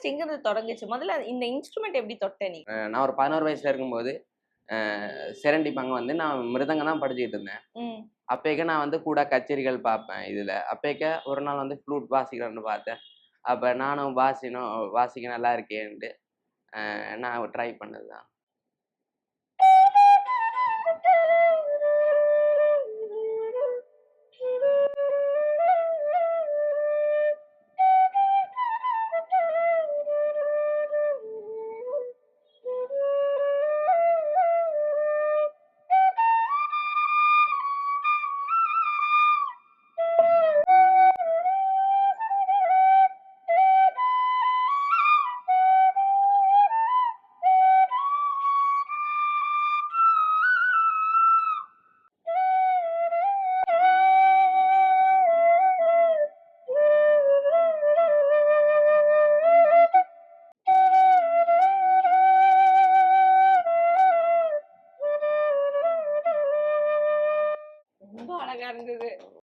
Interest எங்கிருந்து தொடங்குச்சு? முதல்ல இந்த இன்ஸ்ட்ருமெண்ட் எப்படி தொட்ட நீ? நான் ஒரு 11 வயசுல இருக்கும்போது சிரண்டிப்பாங்க வந்து நான் மிருதங்கம் தான் படிச்சுக்கிட்டு இருந்தேன். ம். அப்பேக்க நான் வந்து கூட கச்சேரிகள் பார்ப்பேன் இதுல. அப்பேக்க ஒரு நாள் வந்து ஃப்ளூட் வாசிக்கலாம்னு பார்த்தேன். அப்ப நானும் வாசிக்க நல்லா இருக்கேன்ட்டு நான் ட்ரை பண்ணது தான். ரொம்ப அழகா இருந்தது.